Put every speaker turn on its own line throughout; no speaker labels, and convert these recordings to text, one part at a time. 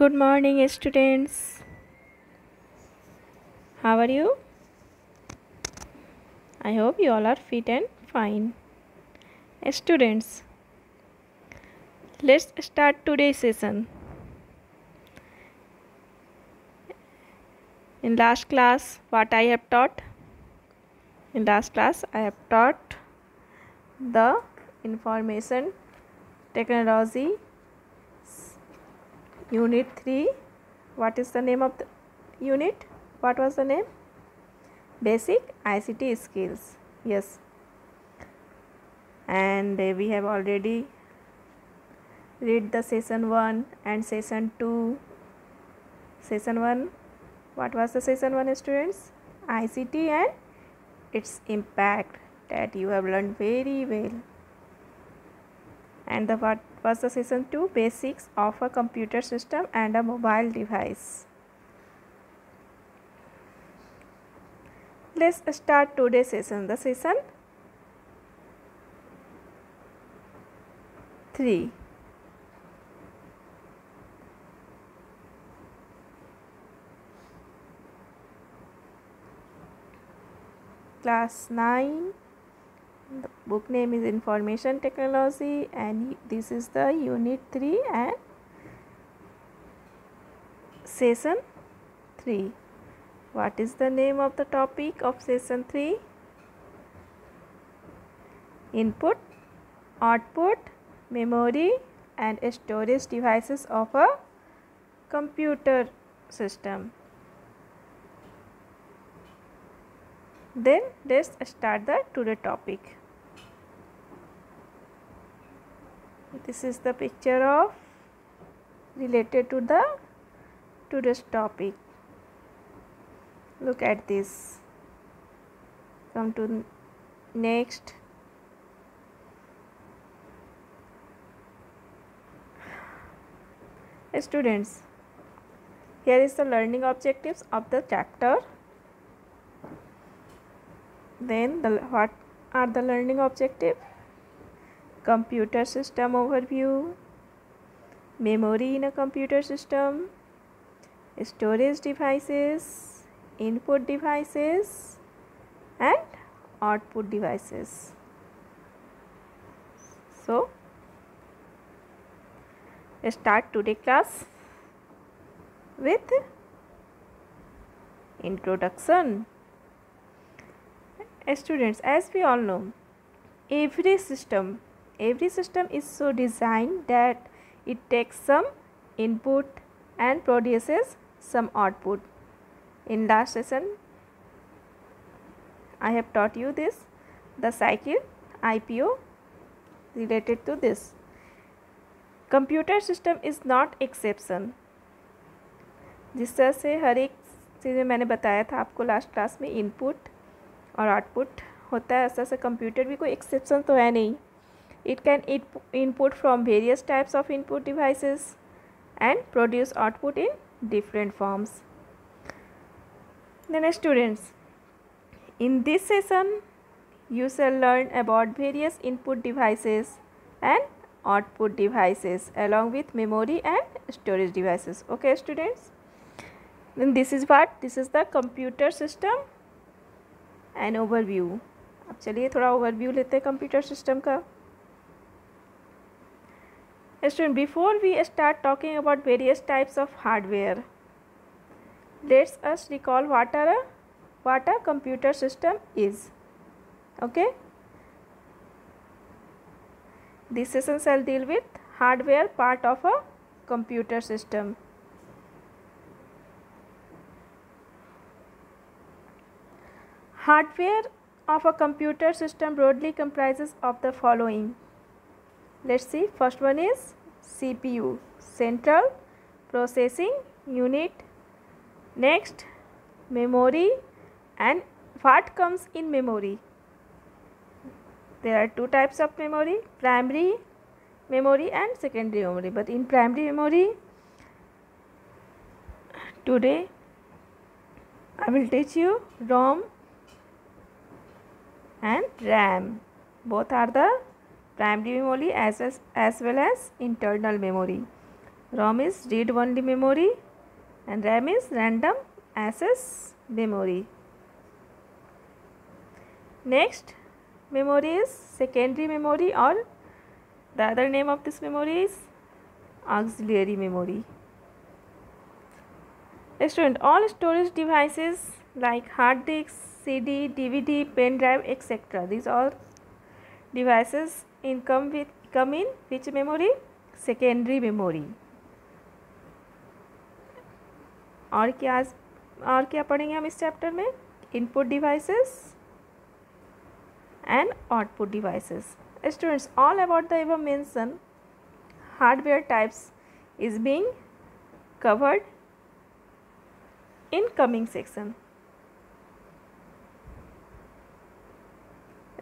Good morning, students. How are you? I hope you all are fit and fine. Students, let's start today's session. In last class, what I have taught? In last class, I have taught the information technology unit 3. What is the name of the unit? What was the name? Basic ICT skills. Yes. And we have already read the session 1 and session 2. Session 1, what was the session 1, students? ICT and its impact, that you have learned very well. And what was the session 2? Basics of a computer system and a mobile device. Let's start today's session. The session 3. Class 9. The book name is Information Technology and this is the unit 3 and session 3. What is the name of the topic of session 3? Input, output, memory and storage devices of a computer system. Then let's start the today topic. This is the picture of related to the today's topic. Look at this. Come to next. Students, here is the learning objectives of the chapter. Then what are the learning objectives? Computer system overview, memory in a computer system, storage devices, input devices and output devices. So start today class with introduction. Students, as we all know, every system is so designed that it takes some input and produces some output. In last session I have taught you this, the cycle IPO related to this. Computer system is not exception. जिस तरह से हर एक चीज़ में मैंने बताया था आपको last class में इनपुट और आउटपुट होता है, ऐसा से कंप्यूटर भी कोई एक्सेप्शन तो है नहीं. It can input from various types of input devices and produce output in different forms. Then students, in this session you shall learn about various input devices and output devices along with memory and storage devices. Okay students, then this is the computer system and overview. अब चलिए थोड़ा overview लेते हैं computer system का. Student, before we start talking about various types of hardware, let's us recall what a computer system is. Okay, this session shall deal with hardware part of a computer system. Hardware of a computer system broadly comprises of the following. Let's see. First one is CPU, Central Processing Unit. Next, memory. And what comes in memory? There are two types of memory, primary memory and secondary memory. But in primary memory, today I will teach you ROM and RAM. Both are the primary memory as well as internal memory. ROM is read-only memory and RAM is random access memory. Next memory is secondary memory, or the other name of this memory is auxiliary memory. Student, all storage devices like hard disk, CD, DVD, pen drive, etc. These all devices come in which memory? Secondary memory. और क्या पढ़ेंगे हम इस chapter में? Input devices and output devices. Students, all about the above mentioned hardware types is being covered in coming section.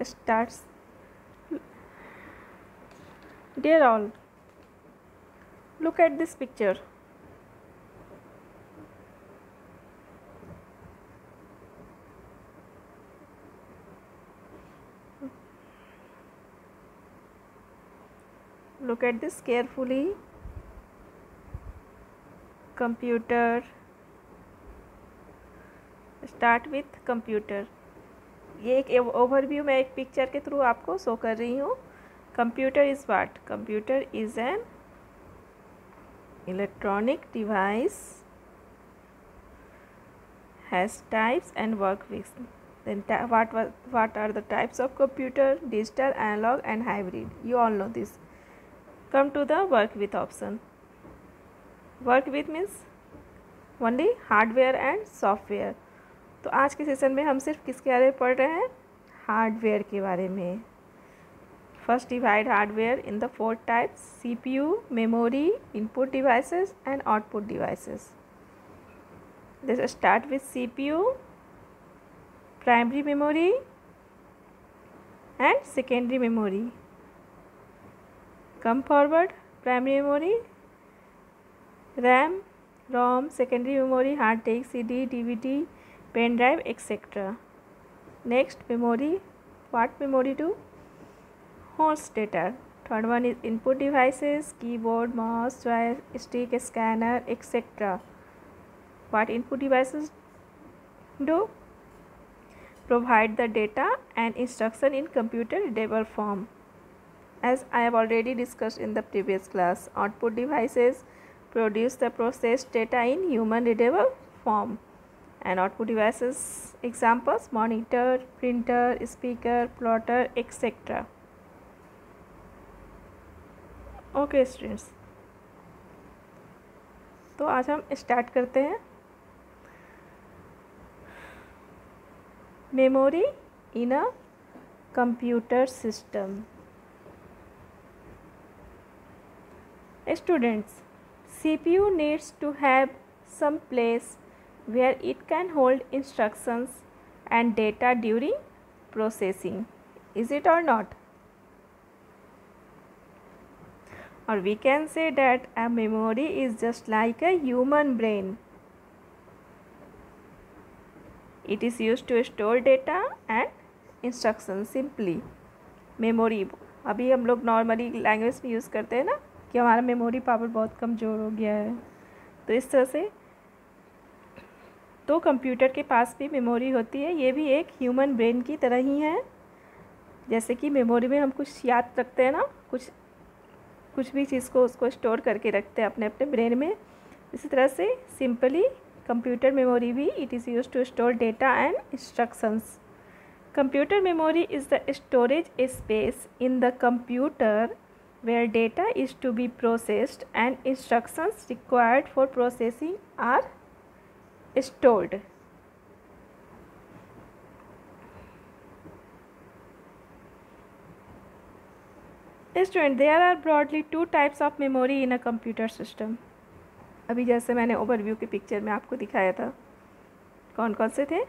Starts. Dear all, look at this picture. Look at this carefully. Computer. Start with computer. ये एक overview मैं एक picture के through आपको show कर रही हूँ. Computer is what? Computer is an electronic device, has types and work with. Then what are the types of computer? Digital, analog and hybrid. You all know this. Come to the work with option. Work with means only hardware and software. तो आज के session में हम सिर्फ किसके बारे में पढ़ रहे हैं? हार्डवेयर के बारे में. First divide hardware in the 4 types: CPU, memory, input devices and output devices. Let's start with CPU, primary memory and secondary memory. Come forward. Primary memory, RAM, ROM, secondary memory, hard disk, CD, DVD, pen drive, etc. Next, memory. What memory do? Holds data. Third one is input devices, keyboard, mouse, joystick, scanner, etc. What input devices do? Provide the data and instruction in computer readable form. As I have already discussed in the previous class, output devices produce the processed data in human readable form. And output devices examples: monitor, printer, speaker, plotter, etc. Okay students, तो आज हम start करते हैं. Memory in a computer system. Students, CPU needs to have some place where it can hold instructions and data during processing. Is it or not? Or we can say that a memory is just like a human brain. It is used to store data and instructions simply. Memory अभी हम लोग normally language में use करते हैं ना कि हमारा memory power बहुत कमज़ोर हो गया है. तो इस तरह से तो कंप्यूटर के पास भी मेमोरी होती है. ये भी एक ह्यूमन ब्रेन की तरह ही है. जैसे कि मेमोरी में हम कुछ याद रखते हैं ना, कुछ भी चीज़ को उसको स्टोर करके रखते हैं अपने अपने ब्रेन में. इसी तरह से सिंपली कंप्यूटर मेमोरी भी it is use to store data and instructions. Computer memory is the storage space in the computer where data is to be processed and instructions required for processing are stored. Student, there are broadly 2 types of memory in a computer system. अभी जैसे मैंने overview के picture में आपको दिखाया था, कौन कौन से थे?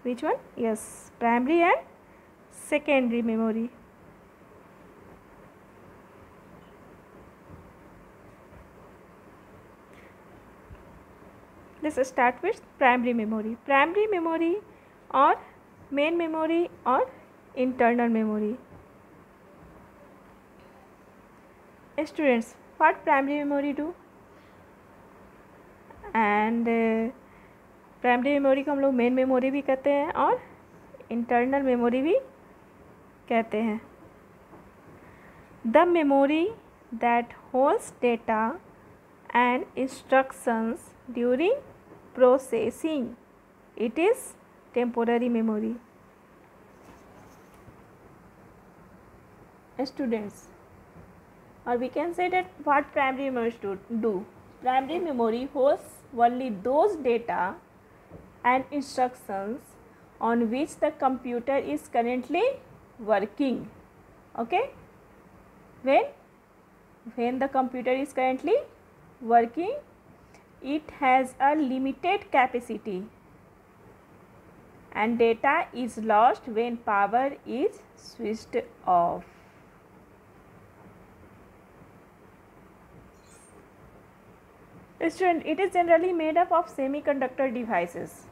Which one? Yes, primary and secondary memory. Let's start with primary memory. Primary memory or main memory or internal memory. Students, what primary memory do? And primary memory को हम लोग मेन मेमोरी भी कहते हैं और इंटरनल मेमोरी भी कहते हैं। The memory that holds data and instructions during processing, it is temporary memory. Students, or we can say that what primary memory do. Primary memory holds only those data and instructions on which the computer is currently working. Okay, when the computer is currently working, it has a limited capacity and data is lost when power is switched off. Student, it is generally made up of semiconductor devices.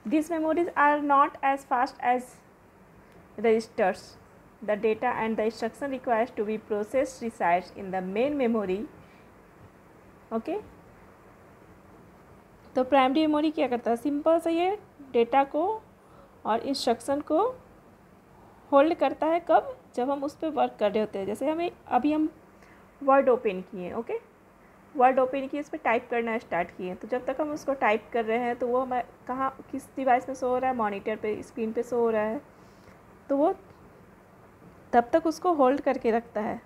These memories are not as fast as registers. The data and the instruction required to be processed resides in the main memory. Okay, तो primary memory क्या करता है, simple से ये data को और instruction को hold करता है। कब? जब हम उस पर वर्क कर रहे होते हैं। जैसे हम वर्ड ओपन किए, ओके, वर्ड ओपन किए, इस पर टाइप करना स्टार्ट किए, तो जब तक हम उसको टाइप कर रहे हैं तो वो हमें कहाँ, किस डिवाइस में शो हो रहा है, मॉनिटर पे, स्क्रीन पे शो हो रहा है, तो वो तब तक उसको होल्ड करके रखता है।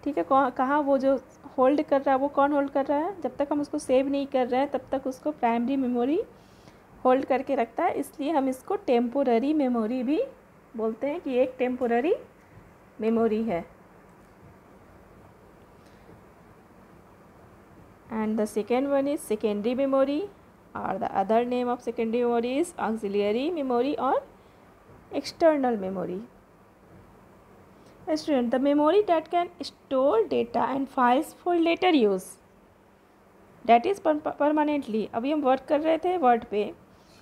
ठीक है, कहाँ वो जो होल्ड कर रहा है, वो कौन होल्ड कर रहा है? जब तक हम उसको सेव नहीं कर रहे हैं तब तक उसको प्राइमरी मेमोरी होल्ड करके रखता है। इसलिए हम इसको टेम्पोररी मेमोरी भी बोलते हैं कि एक टेम्पोररी मेमोरी है। And the second one is secondary memory, और the other name of secondary memory is auxiliary memory और external memory. Student, the memory that can store data and files for later use, that is permanently. अभी हम work कर रहे थे word पे,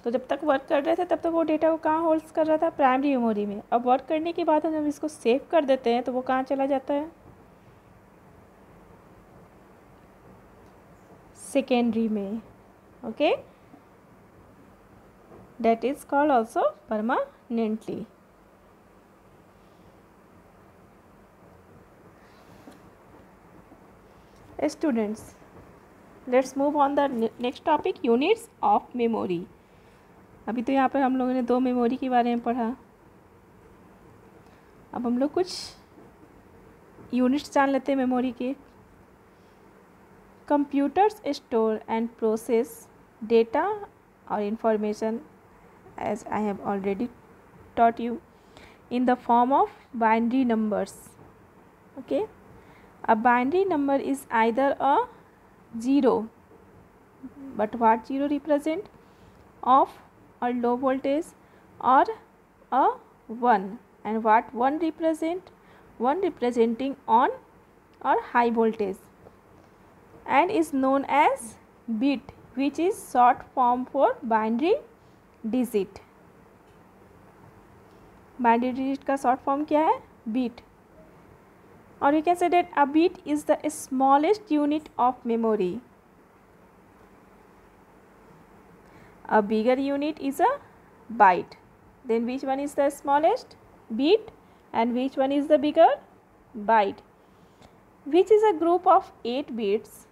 तो जब तक वर्क कर रहे थे तब तक वो डेटा को कहाँ होल्ड कर रहा था? प्राइमरी मेमोरी में। अब वर्क करने के बाद हम जब इसको सेव कर देते हैं तो वो कहाँ चला जाता है? सेकेंडरी में। Okay, that is called also permanently. Students, let's move on the next topic, units of memory. अभी तो यहाँ पर हम लोगों ने दो मेमोरी के बारे में पढ़ा। अब हम लोग कुछ यूनिट्स जान लेते हैं मेमोरी के। Computers store and process data और information, as I have already taught you, in the form of binary numbers. Okay, a binary number is either a 0, but what 0 represent? Off or low voltage, or a 1, and what 1 represent? 1 representing on or high voltage, and is known as bit, which is short form for binary digit. Binary digit का short form क्या है? Bit. Or we can say that a bit is the smallest unit of memory. A bigger unit is a byte. Then which one is the smallest? Bit. And which one is the bigger? Byte. Which is a group of 8 bits.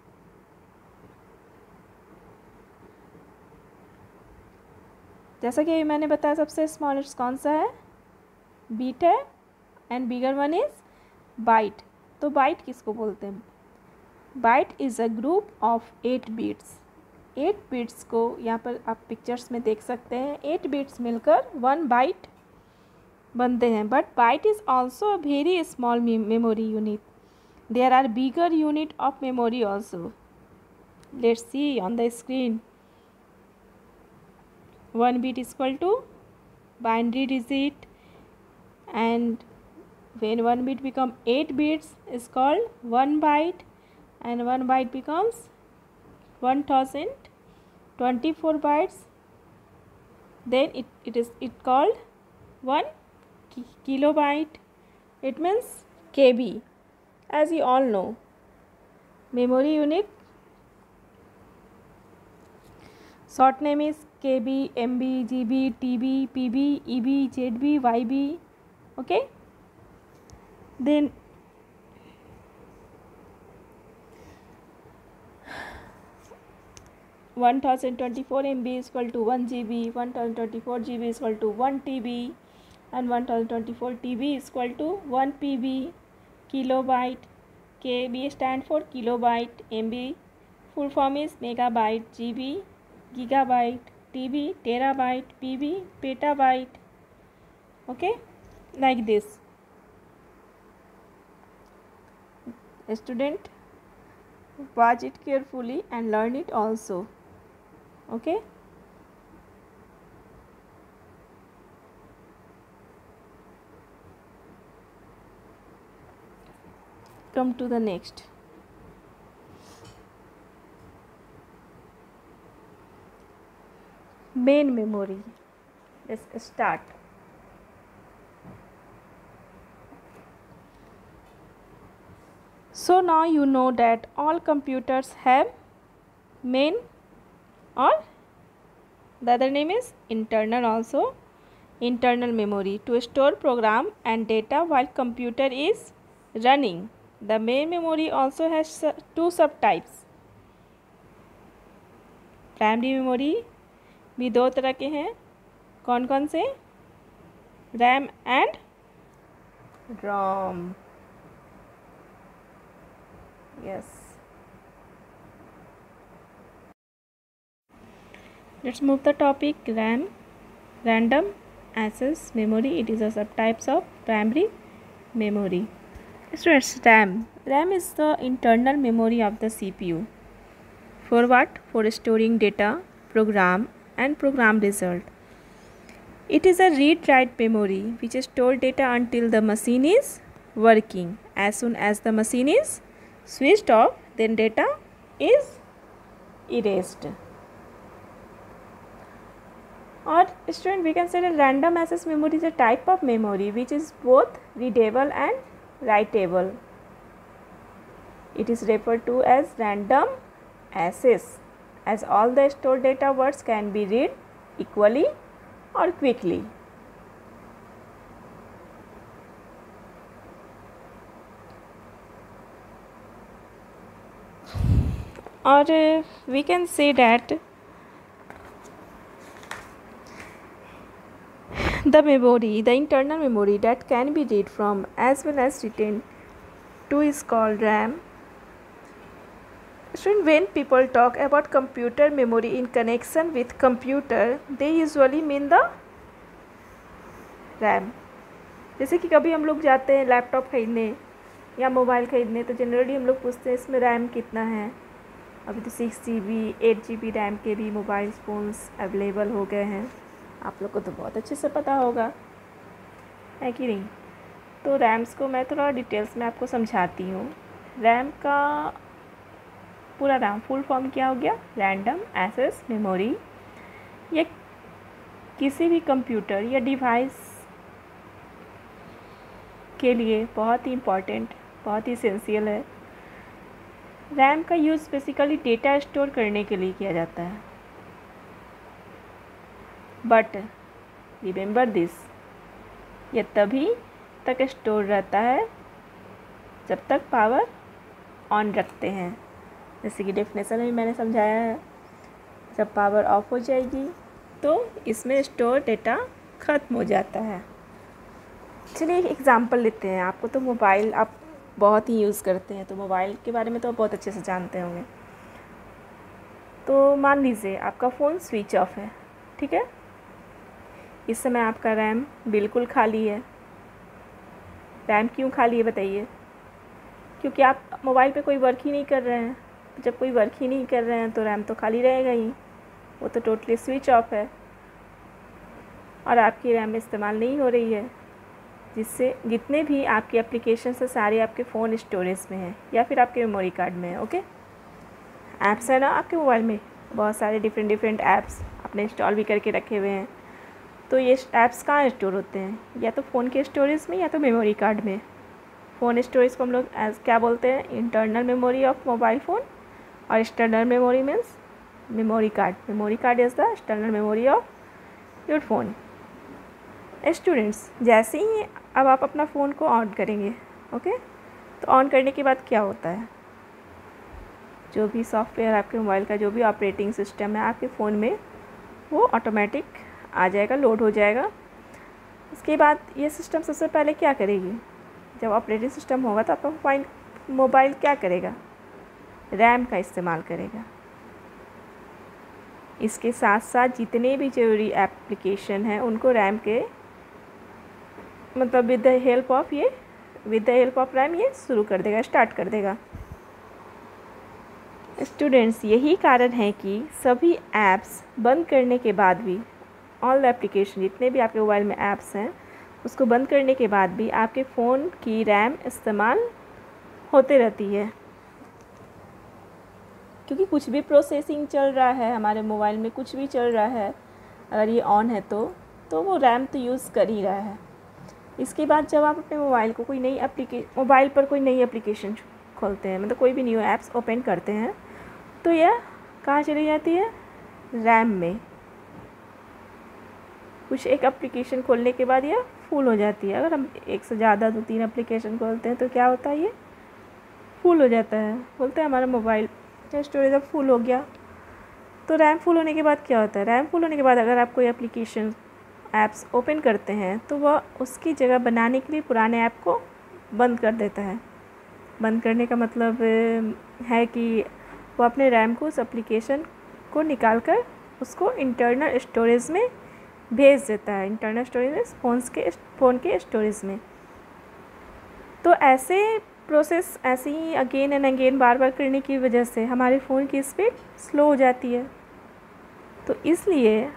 जैसा कि मैंने बताया, सबसे smallest कौन सा है? Bit है, and bigger one is byte. तो बाइट किसको बोलते हैं? Byte is a group of 8 bits. 8 bits को यहाँ पर आप पिक्चर्स में देख सकते हैं। 8 बिट्स मिलकर 1 बाइट बनते हैं। But byte is also a very small memory unit. There are bigger unit of memory also. Let's see on the screen. 1 bit is equal to binary digit, and when 1 bit become 8 bits is called 1 byte, and 1 byte becomes 1024 bytes. Then it is called 1 kilobyte. It means KB. As you all know, memory unit Short name is KB, MB, GB, TB, PB, EB, ZB, YB. Okay. Then 1024 MB is equal to 1 GB, 1024 GB is equal to 1 TB, and 1024 TB is equal to 1 PB. Kilobyte, KB stand for kilobyte, MB full form is megabyte, GB gigabyte, TB terabyte, PB petabyte. Okay, like this. Student, watch it carefully and learn it also. Okay. Come to the next. Main memory. Let's start. So now you know that all computers have main, or the other name is internal also. Internal memory to store program and data while computer is running. The main memory also has two subtypes. Primary memory भी दो तरह के हैं. कौन कौन से? RAM and ROM. Yes. Let's move the topic. RAM, random access memory. It is a subtypes of primary memory. Students, RAM is the internal memory of the CPU. For what? For storing data, program and program result. It is a read-write memory which stores data until the machine is working. As soon as the machine is switched off, then data is erased. Or student, we can say that random access memory is a type of memory which is both readable and writable. It is referred to as random access, as all the stored data words can be read equally or quickly. Or we can say that the memory, the internal memory that can be read from as well as written to is called RAM. So when people talk about computer memory in connection with computer, they usually mean the RAM. जैसे कि कभी हम लोग जाते हैं laptop खरीदने या mobile खरीदने, तो जनरली हम लोग पूछते हैं इसमें रैम कितना है. अभी तो 6 GB 8 GB रैम के भी मोबाइल फ़ोन्स अवेलेबल हो गए हैं. आप लोग को तो बहुत अच्छे से पता होगा, है कि नहीं. तो रैम्स को मैं थोड़ा डिटेल्स में आपको समझाती हूँ. रैम का पूरा नाम, फुल फॉर्म क्या हो गया? Random access memory. ये किसी भी कंप्यूटर या डिवाइस के लिए बहुत ही इम्पॉर्टेंट, बहुत ही एसेंशियल है. रैम का यूज़ बेसिकली डेटा स्टोर करने के लिए किया जाता है. बट रिमेंबर दिस, यह तभी तक स्टोर रहता है जब तक पावर ऑन रखते हैं. जैसे कि डेफिनेशन में मैंने समझाया है, जब पावर ऑफ हो जाएगी तो इसमें स्टोर डेटा ख़त्म हो जाता है. चलिए एक एग्ज़ाम्पल लेते हैं. आपको तो मोबाइल आप बहुत ही यूज़ करते हैं, तो मोबाइल के बारे में तो आप बहुत अच्छे से जानते होंगे. तो मान लीजिए आपका फ़ोन स्विच ऑफ है, ठीक है. इस समय आपका रैम बिल्कुल खाली है. रैम क्यों खाली है बताइए? क्योंकि आप मोबाइल पे कोई वर्क ही नहीं कर रहे हैं. जब कोई वर्क ही नहीं कर रहे हैं तो रैम तो खाली रहेगा ही, वो तो टोटली स्विच ऑफ है और आपकी रैम इस्तेमाल नहीं हो रही है, जिससे जितने भी आपके एप्लीकेशन है सारे आपके फ़ोन स्टोरेज में हैं या फिर आपके मेमोरी कार्ड में है. ओके, ऐप्स है ना आपके मोबाइल में, बहुत सारे डिफरेंट ऐप्स आपने इंस्टॉल भी करके रखे हुए हैं. तो ये ऐप्स कहाँ स्टोर होते हैं? या तो फ़ोन के स्टोरेज में या तो मेमोरी कार्ड में. फ़ोन स्टोरेज को हम लोग क्या बोलते हैं? Internal memory of mobile phone. और external memory means memory card. Memory card is the external memory of your phone. Students, जैसे ही अब आप अपना फ़ोन को ऑन करेंगे, ओके, तो ऑन करने के बाद क्या होता है, जो भी सॉफ्टवेयर आपके मोबाइल का, जो भी ऑपरेटिंग सिस्टम है आपके फ़ोन में, वो ऑटोमेटिक आ जाएगा, लोड हो जाएगा। उसके बाद ये सिस्टम सबसे पहले क्या करेगी, जब ऑपरेटिंग सिस्टम होगा तो आपका मोबाइल क्या करेगा, रैम का इस्तेमाल करेगा। इसके साथ साथ जितने भी ज़रूरी एप्लीकेशन हैं उनको रैम के मतलब with the help of RAM ये शुरू कर देगा, स्टार्ट कर देगा। स्टूडेंट्स, यही कारण है कि सभी ऐप्स बंद करने के बाद भी, ऑल एप्लीकेशन जितने भी आपके मोबाइल में ऐप्स हैं उसको बंद करने के बाद भी आपके फ़ोन की रैम इस्तेमाल होते रहती है, क्योंकि कुछ भी प्रोसेसिंग चल रहा है हमारे मोबाइल में, कुछ भी चल रहा है, अगर ये ऑन है तो वो रैम तो यूज़ कर ही रहा है। इसके बाद जब आप अपने मोबाइल को मोबाइल पर कोई नई एप्लीकेशन खोलते हैं, मतलब कोई भी न्यू ऐप्स ओपन करते हैं, तो यह कहाँ चली जाती है, रैम में। कुछ एक एप्लीकेशन खोलने के बाद यह फुल हो जाती है। अगर हम एक से ज़्यादा 2-3 एप्लीकेशन खोलते हैं तो क्या होता है, ये फुल हो जाता है। बोलते हैं हमारा मोबाइल स्टोरेज अब फुल हो गया। तो रैम फुल होने के बाद क्या होता है, रैम फुल होने के बाद अगर आप कोई एप्लीकेशन ऐप्स ओपन करते हैं तो वह उसकी जगह बनाने के लिए पुराने ऐप को बंद कर देता है। बंद करने का मतलब है कि वो अपने रैम को, उस एप्लीकेशन को निकाल कर उसको इंटरनल स्टोरेज में भेज देता है। इंटरनल स्टोरेज में फ़ोन के स्टोरेज में। तो ऐसे प्रोसेस ऐसे ही अगेन एंड अगेन बार बार करने की वजह से हमारे फ़ोन की स्पीड स्लो हो जाती है। तो इसलिए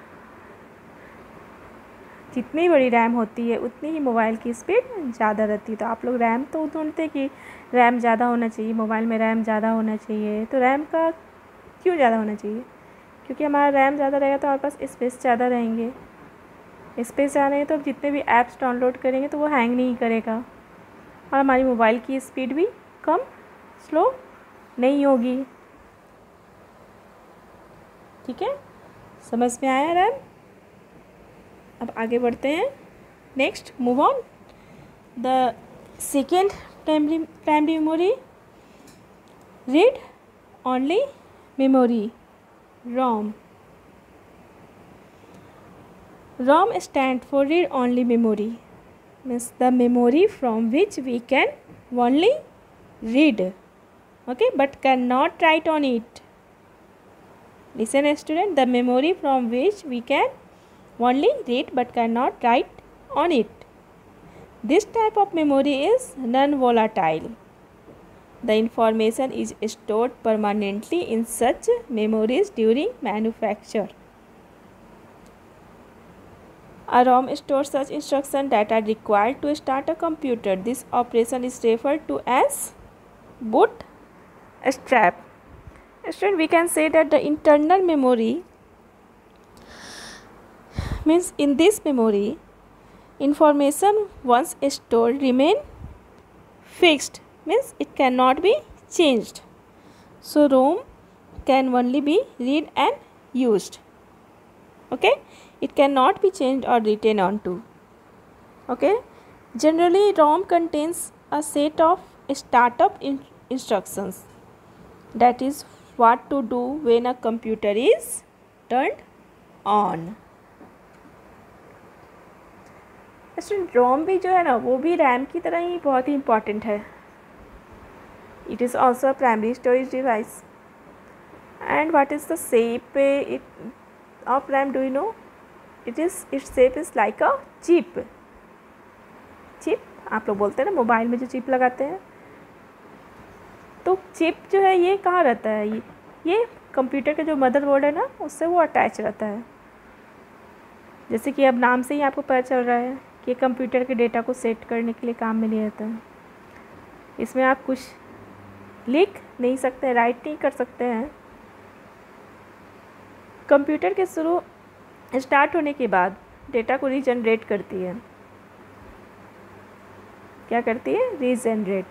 जितनी बड़ी रैम होती है उतनी ही मोबाइल की स्पीड ज़्यादा रहती है। तो आप लोग रैम तो ढूंढते कि रैम ज़्यादा होना चाहिए, मोबाइल में रैम ज़्यादा होना चाहिए। तो रैम का क्यों ज़्यादा होना चाहिए, क्योंकि हमारा रैम ज़्यादा रहेगा तो हमारे पास स्पेस ज़्यादा रहेंगे। स्पेस ज़्यादा रहेंगे तो जितने भी ऐप्स डाउनलोड करेंगे तो वो हैंग नहीं करेगा और हमारी मोबाइल की स्पीड भी कम स्लो नहीं होगी। ठीक है, समझ में आया रैम? अब आगे बढ़ते हैं। Next move on the second primary memory, read only memory, ROM. ROM stands for read only memory, means the memory from which we can only read, okay, but cannot write on it. Listen student, the memory from which we can only read but cannot write on it. This type of memory is non-volatile. The information is stored permanently in such memories during manufacture. A ROM stores such instructions that are required to start a computer. This operation is referred to as bootstrap. Student, we can say that the internal memory means in this memory, information once stored remain fixed, means it cannot be changed. So ROM can only be read and used. Okay, it cannot be changed or written onto. Okay, generally ROM contains a set of startup instructions, that is what to do when a computer is turned on. Student, ROM भी जो है ना वो भी RAM की तरह ही बहुत ही important है। It is also a primary storage device. And what is the shape of RAM, do you no? Its shape is like a chip. आप लोग बोलते हैं ना मोबाइल में जो चिप लगाते हैं, तो चिप जो है ये कहाँ रहता है, ये कंप्यूटर का जो मदरबोर्ड है ना उससे वो अटैच रहता है। जैसे कि अब नाम से ही आपको पता चल रहा है कि कंप्यूटर के डेटा को सेट करने के लिए काम में लिया जाता है। इसमें आप कुछ लिख नहीं सकते, राइट नहीं कर सकते हैं। कंप्यूटर के शुरू स्टार्ट होने के बाद डेटा को रीजनरेट करती है। क्या करती है? रीजनरेट।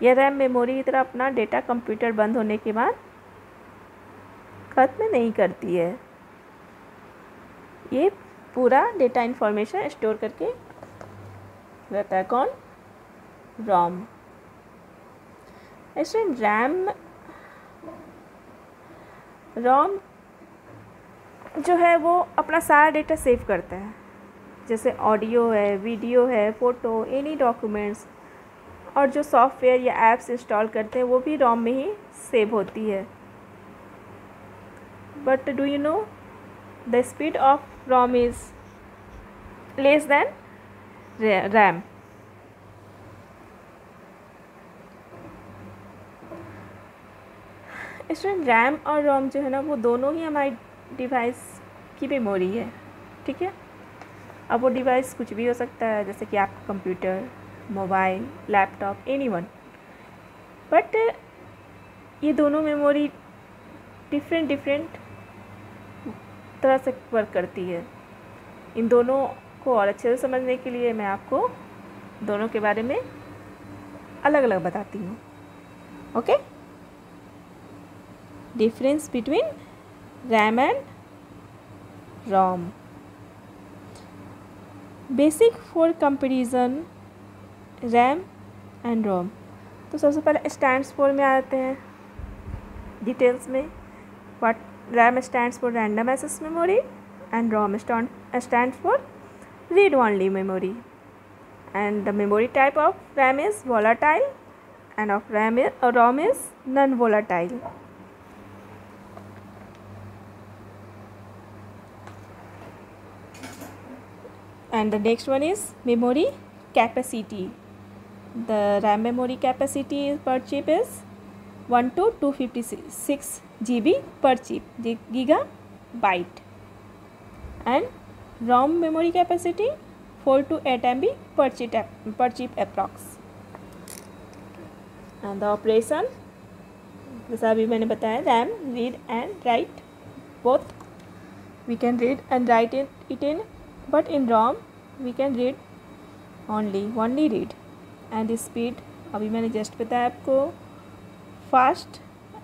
यह रैम मेमोरी की तरह अपना डेटा कंप्यूटर बंद होने के बाद खत्म नहीं करती है। ये पूरा डेटा इंफॉर्मेशन स्टोर करके रहता है। कौन? रोम। ऐसे रोम जो है वो अपना सारा डेटा सेव करता है, जैसे ऑडियो है, वीडियो है, फ़ोटो, एनी डॉक्यूमेंट्स, और जो सॉफ्टवेयर या एप्स इंस्टॉल करते हैं वो भी रोम में ही सेव होती है। But do you know the speed of ROM is less than RAM. इसमें रैम और रोम जो है ना वो दोनों ही हमारी डिवाइस की मेमोरी है, ठीक है। अब वो डिवाइस कुछ भी हो सकता है, जैसे कि आपका computer, mobile, laptop, anyone. But ये दोनों मेमोरी डिफरेंट तरह से वर्क करती है। इन दोनों को और अच्छे से समझने के लिए मैं आपको दोनों के बारे में अलग अलग बताती हूँ। Okay, difference between RAM and ROM. Basic for comparison RAM and ROM. तो सबसे पहले स्टैंड्स फॉर में आते हैं डिटेल्स में। But RAM stands for random access memory and ROM stands for read only memory. And the memory type of RAM is volatile and of ROM is non-volatile. And the next one is memory capacity. The RAM memory capacity per chip is 1 to 256 GB per chip, gigabyte. And ROM memory capacity 4 to 8 MB per chip approx. And the operation, जैसा अभी मैंने बताया, RAM read and write both. We can read and write it in, but in ROM we can read only read. And the speed अभी मैंने just बताया आपको, fast,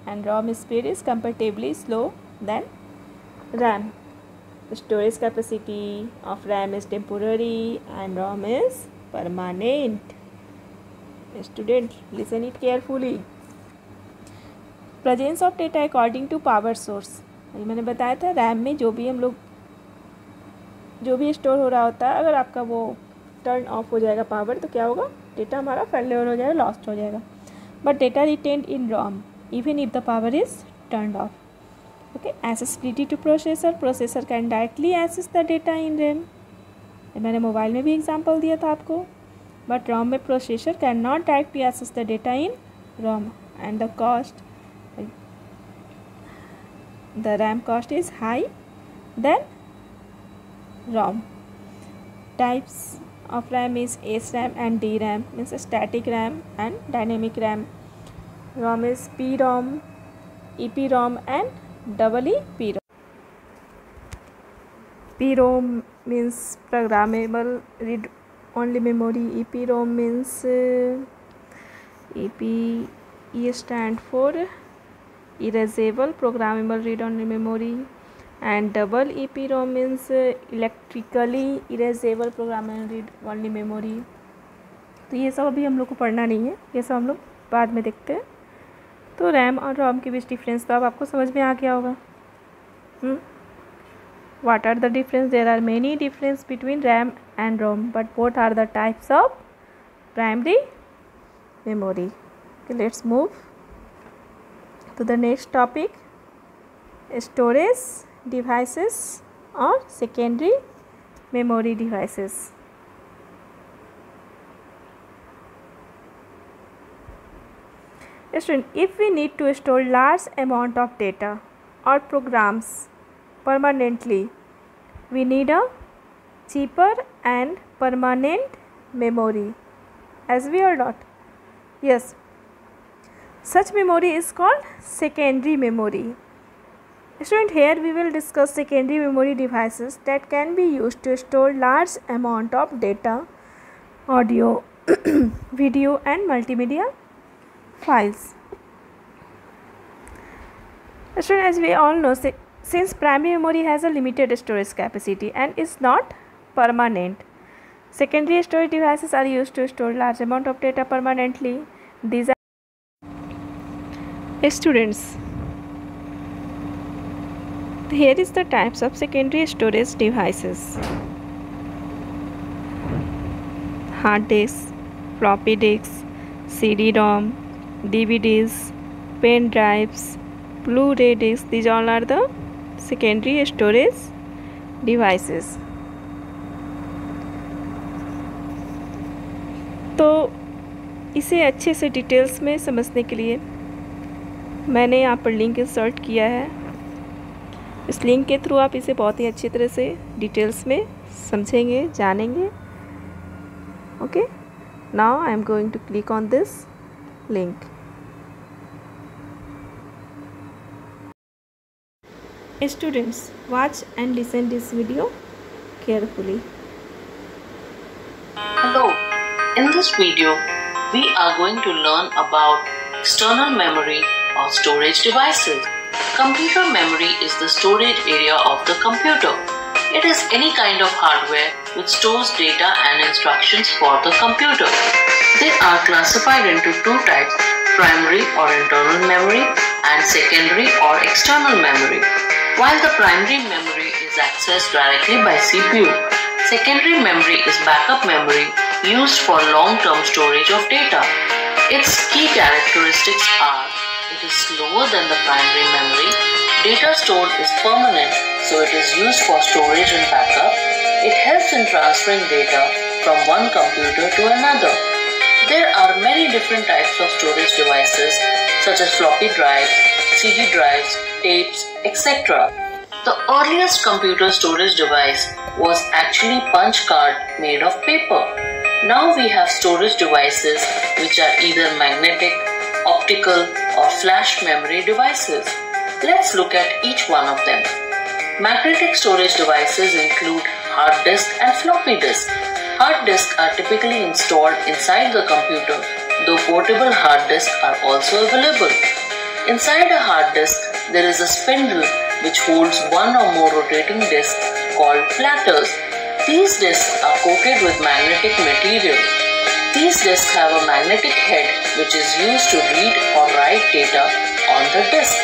and ROM speed is comparatively slow than RAM. The storage capacity of RAM is temporary and ROM is permanent. Student, listen it carefully. Presence of data according to power source. अभी मैंने बताया था RAM में जो भी store हो रहा होता है, अगर आपका वो टर्न ऑफ हो जाएगा पावर, तो क्या होगा, डेटा हमारा फेल हो जाएगा, लॉस्ट हो जाएगा. But data retained in ROM even if the power is turn off. Okay, accessibility to processor can directly access the data in RAM. मैंने मोबाइल में भी एग्जांपल दिया था आपको. बट रॉम में processor can not directly access the data in ROM and the cost, the RAM cost is high than ROM. Types of RAM is SRAM and DRAM, means static RAM and dynamic RAM. ROM is PROM, EPROM and EEPROM. PROM means programmable read only memory. EPROM means E stand for erasable programmable read only memory, and double EPROM means electrically erasable programmable read only memory. तो ये सब अभी हम लोग को पढ़ना नहीं है, ये सब हम लोग बाद में देखते हैं. तो रैम और रोम के बीच डिफरेंस तो अब आपको समझ में आ गया होगा. What are the difference? There are many difference between RAM and ROM, but both are the types of primary memory. Okay, let's move to the next topic, storage devices or secondary memory devices. Student, if we need to store large amount of data or programs permanently, we need a cheaper and permanent memory. As we are not, yes, such memory is called secondary memory. Student, here we will discuss secondary memory devices that can be used to store large amount of data, audio, video and multimedia files. Students, as we all know, since primary memory has a limited storage capacity and is not permanent, secondary storage devices are used to store large amount of data permanently. These are students. Here is the types of secondary storage devices: hard disks, floppy disks, CD-ROM, DVDs, pen drives, Blu-ray discs. These all are the secondary storage devices. तो इसे अच्छे से details में समझने के लिए मैंने यहाँ पर लिंक इंसर्ट किया है। इस लिंक के थ्रू आप इसे बहुत ही अच्छी तरह से डिटेल्स में समझेंगे, जानेंगे। Okay, now I am going to click on this link. Students, watch and listen this video carefully.
Hello, in this video we are going to learn about external memory or storage devices. Computer memory is the storage area of the computer. It is any kind of hardware which stores data and instructions for the computer. They are classified into two types: primary or internal memory and secondary or external memory. While the primary memory is accessed directly by CPU, secondary memory is backup memory used for long-term storage of data. Its key characteristics are: it is slower than the primary memory, data stored is permanent, so it is used for storage and backup. It helps in transferring data from one computer to another. There are many different types of storage devices such as floppy drives, CD drives, tapes, etc. The earliest computer storage device was actually punch card made of paper. Now we have storage devices which are either magnetic, optical or flash memory devices. Let's look at each one of them. Magnetic storage devices include hard disk and floppy disk. Hard disks are typically installed inside the computer, though portable hard disks are also available. Inside a hard disk, there is a spindle which holds one or more rotating disks called platters. These disks are coated with magnetic material. These disks have a magnetic head which is used to read or write data on the disk.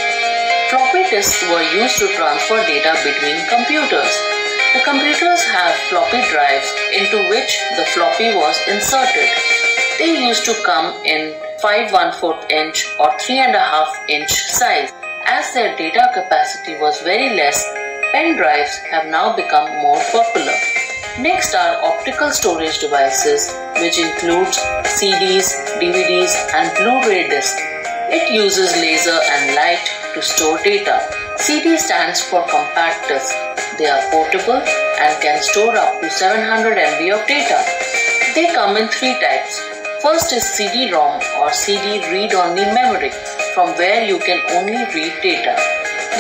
Floppy disks were used to transfer data between computers. The computers have floppy drives into which the floppy was inserted. They used to come in 5/1/4 inch or 3.5 inch size. As their data capacity was very less, pen drives have now become more popular. Next are optical storage devices, which includes CDs, DVDs and Blu-ray discs. It uses laser and light to store data. CD stands for compact disc. They are portable and can store up to 700 MB of data. They come in three types. First is CD-ROM or CD read-only memory, from where you can only read data.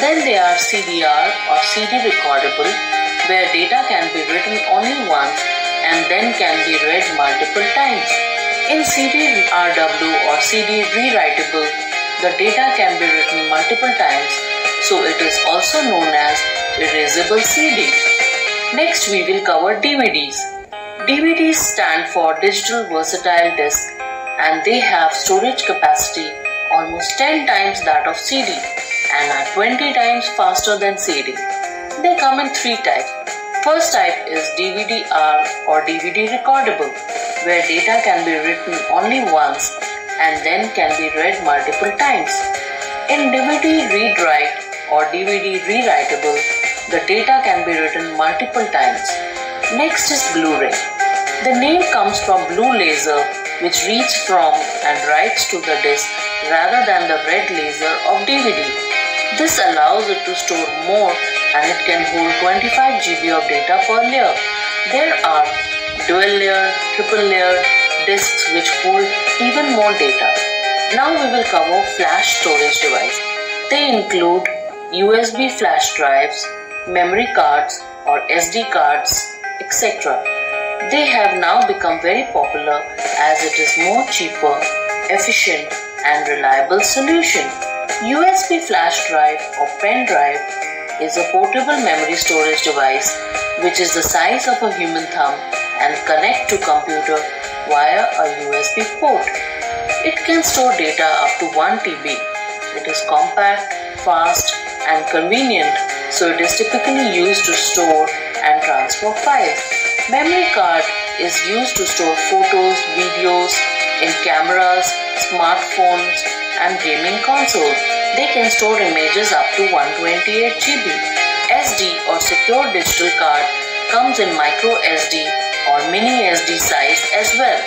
Then there are CDR or CD recordable, where data can be written only once and then can be read multiple times. In CD-RW or CD rewritable, the data can be written multiple times, so it is also known as erasable CD. Next we will cover DVDs. DVDs stand for Digital Versatile Disc and they have storage capacity almost 10 times that of CD and are 20 times faster than CD. They come in three types. First type is DVD-R or DVD recordable, where data can be written only once and then can be read multiple times. In DVD read-write or DVD rewritable, the data can be written multiple times. Next is Blu-ray. The name comes from blue laser, which reads from and writes to the disc rather than the red laser of DVD. This allows it to store more and it can hold 25 GB of data per layer. There are dual layer, triple layer discs which hold even more data. Now we will cover flash storage device. They include USB flash drives, memory cards or SD cards, etc. They have now become very popular as it is more cheaper, efficient and reliable solution. USB flash drive or pen drive is a portable memory storage device which is the size of a human thumb and connect to computer via a USB port. It can store data up to 1 TB. It is compact, fast and convenient, so it is typically used to store and transfer files. Memory card is used to store photos, videos in cameras, smartphones and gaming consoles. They can store images up to 128 GB. SD or secure digital card comes in micro SD or mini SD size as well.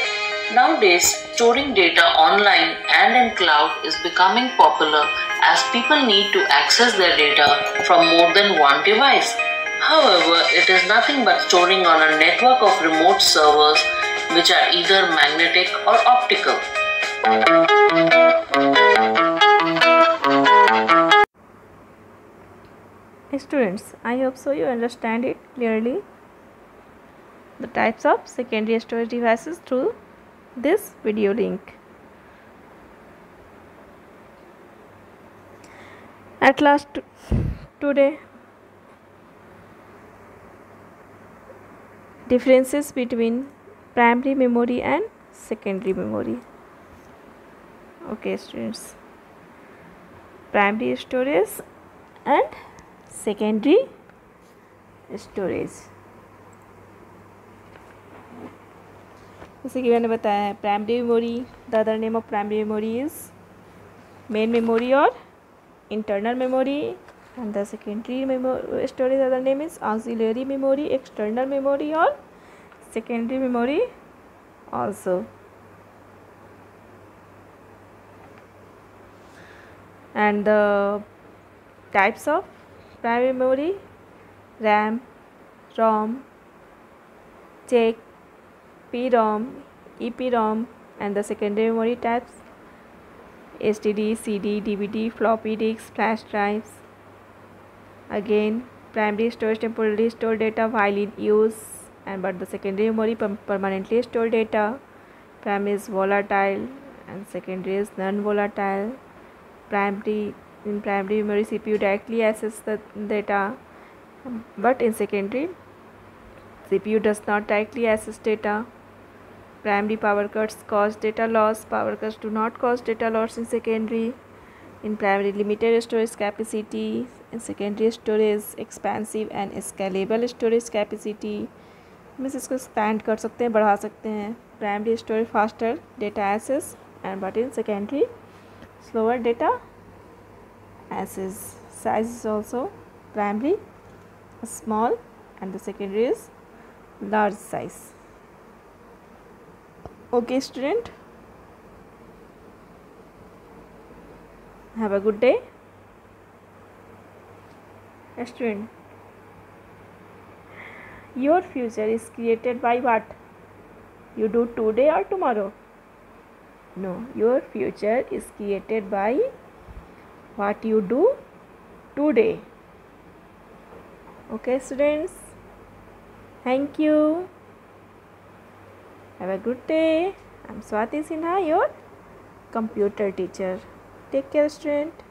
Nowadays, storing data online and in cloud is becoming popular as people need to access their data from more than one device. However, it is nothing but storing on a network of remote servers which are either magnetic or optical.
Students, I hope so you understand it clearly. The types of secondary storage devices through this video link. At last, today, differences between primary memory and secondary memory. Okay, students, primary storage and secondary storage. जैसे कि मैंने बताया है, primary memory, the other name of primary memory is main memory और internal memory, and the secondary storage other name is auxiliary memory, external memory और secondary memory also. And the types of primary memory: RAM, ROM, check, PROM, EPROM, and the secondary memory types: SSD, CD, DVD, floppy disks, flash drives. Again, primary storage temporarily store data while in use, and but the secondary memory permanently store data. Primary is volatile and secondary is non-volatile. In primary memory, CPU directly accesses the data, but in secondary, CPU does not directly access data. Primary power cuts cause data loss. Power cuts do not cause data loss in secondary. In primary, limited storage capacity. In secondary, storage expansive and scalable storage capacity. Means इसको expand कर सकते हैं, बढ़ा सकते हैं. Primary storage faster data access and but in secondary slower data access. Size is also primary small and the secondary is large size. Okay student, have a good day. Student, your future is created by what you do today or tomorrow? No, your future is created by what you do today. Okay students, thank you. Have a good day. I'm Swati Sinha, your computer teacher. Take care student.